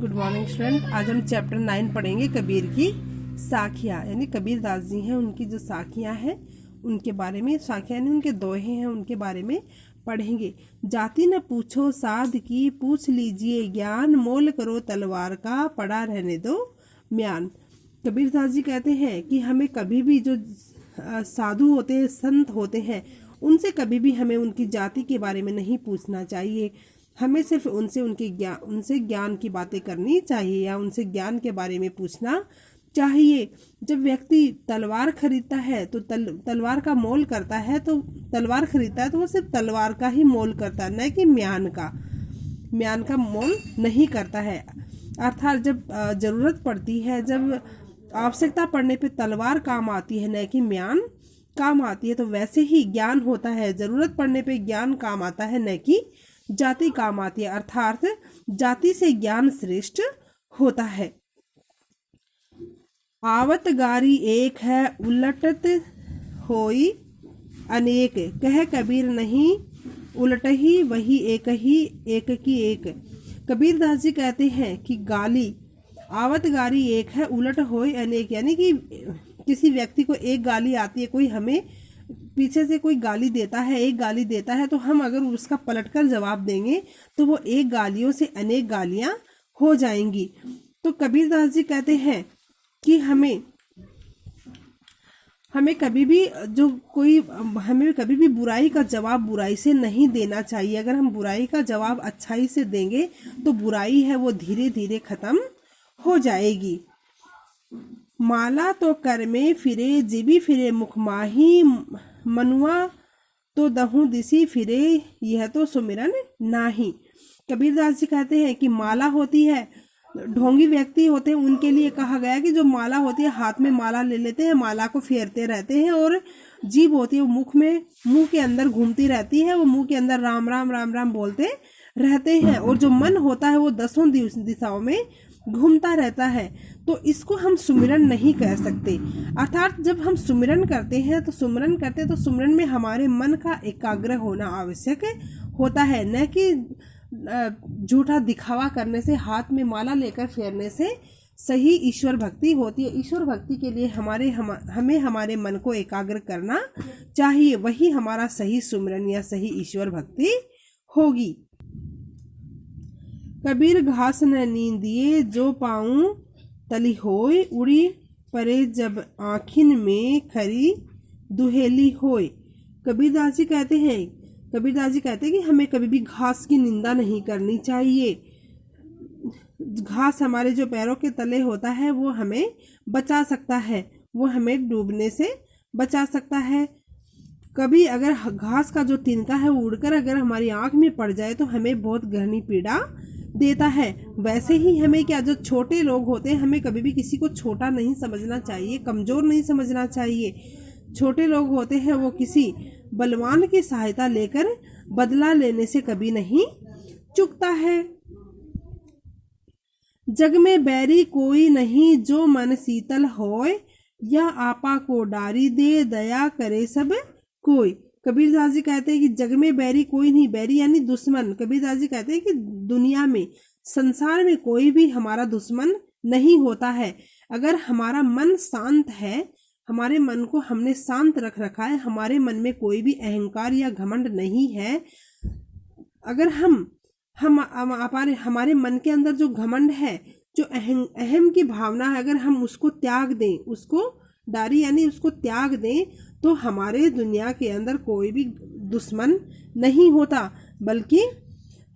Good morning student. आज हम chapter 9 पढ़ेंगे कबीर की साखियाँ, यानी कबीर दास जी हैं उनकी जो साखियाँ हैं उनके बारे में, साखियाँ यानी उनके दोहे हैं उनके बारे में पढ़ेंगे। जाति न पूछो साध की, पूछ लीजिए ज्ञान, मोल करो तलवार का, पड़ा रहने दो म्यान। कबीर दास जी कहते हैं कि हमें कभी भी जो साधु होते हैं, संत होते हैं, उनसे कभी भी हमें उनकी जाति के बारे में नहीं पूछना चाहिए। हमें सिर्फ उनसे ज्ञान की बातें करनी चाहिए या उनसे ज्ञान के बारे में पूछना चाहिए। जब व्यक्ति तलवार खरीदता है तो तलवार का मोल करता है, तो तलवार खरीदता है तो वो सिर्फ तलवार का ही मोल करता है, न कि म्यान का मोल नहीं करता है। अर्थात जब जरूरत पड़ती है, जब आवश्यकता पड़ने पे तलवार काम आती है, न कि म्यान काम आती है। तो वैसे ही ज्ञान होता है, जरूरत पड़ने पे ज्ञान काम आता है, न कि जाति काम आती है। अर्थात जाति से ज्ञान श्रेष्ठ होता है। आवत गारी एक है, उलटत होई अनेक, कह कबीर नहीं उलट ही वही एक की एक। कबीर दास जी कहते हैं कि गाली आवत गारी एक है, उलट होई अनेक, यानी कि किसी व्यक्ति को एक गाली आती है, कोई हमें पीछे से कोई गाली देता है, एक गाली देता है, तो हम अगर उसका पलटकर जवाब देंगे तो वो एक गालियों से अनेक गालियां हो जाएंगी। तो कबीर दास जी कहते हैं कि हमें कभी भी बुराई का जवाब बुराई से नहीं देना चाहिए। अगर हम बुराई का जवाब अच्छाई से देंगे तो बुराई है वो धीरे धीरे खत्म हो जाएगी। माला तो कर में फिरे, जिबी फिरे मुख माही, मनुआ तो दहु दिसी फिरे, यह तो सुमिरन नाही। कबीर दास जी कहते हैं कि माला होती है, ढोंगी व्यक्ति होते हैं उनके लिए कहा गया कि जो माला होती है, हाथ में माला ले लेते हैं, माला को फेरते रहते हैं, और जीभ होती है वो मुंह के अंदर घूमती रहती है, वो मुंह के अंदर राम राम राम राम बोलते रहते हैं, और जो मन होता है वो 10 दिशाओं में घूमता रहता है। तो इसको हम सुमिरन नहीं कह सकते। अर्थात जब हम सुमिरन करते हैं तो सुमिरन में हमारे मन का एकाग्र होना आवश्यक होता है, न कि झूठा दिखावा करने से, हाथ में माला लेकर फेरने से सही ईश्वर भक्ति होती है। ईश्वर भक्ति के लिए हमें हमारे मन को एकाग्र करना चाहिए, वही हमारा सही सुमिरन या सही ईश्वर भक्ति होगी। कबीर घास न नींदिए, जो पाऊं तली होय, उड़ी परे जब आँखिन में खरी दुहेली होय। कबीर दास जी कहते हैं कि हमें कभी भी घास की निंदा नहीं करनी चाहिए। घास हमारे जो पैरों के तले होता है वो हमें बचा सकता है, वो हमें डूबने से बचा सकता है। कभी अगर घास का जो तिनका है वो उड़कर अगर हमारी आंख में पड़ जाए तो हमें बहुत गहरी पीड़ा देता है। वैसे ही हमें जो छोटे लोग होते हैं, हमें कभी भी किसी को छोटा नहीं समझना चाहिए, कमजोर नहीं समझना चाहिए। छोटे लोग होते हैं वो किसी बलवान की सहायता लेकर बदला लेने से कभी नहीं चूकता है। जग में बैरी कोई नहीं, जो मन शीतल होय, या आपा को डारी दे, दया करे सब कोई। कबीर दास जी कहते हैं कि जग में बैरी कोई नहीं, बैरी यानी दुश्मन। कबीर दास जी कहते हैं कि दुनिया में, संसार में कोई भी हमारा दुश्मन नहीं होता है। अगर हमारा मन शांत है, हमारे मन को हमने शांत रख रखा है, हमारे मन में कोई भी अहंकार या घमंड नहीं है, अगर हमारे मन के अंदर जो घमंड है, जो अहम की भावना है, अगर हम उसको त्याग दें, उसको डारी यानी उसको त्याग दें, तो हमारे दुनिया के अंदर कोई भी दुश्मन नहीं होता, बल्कि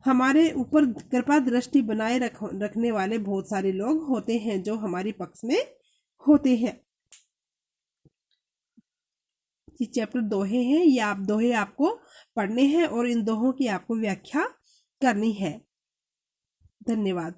हमारे ऊपर कृपा दृष्टि बनाए रखने वाले बहुत सारे लोग होते हैं जो हमारे पक्ष में होते हैं। ये चैप्टर दोहे हैं, ये दोहे आपको पढ़ने हैं और इन दोहों की आपको व्याख्या करनी है। धन्यवाद।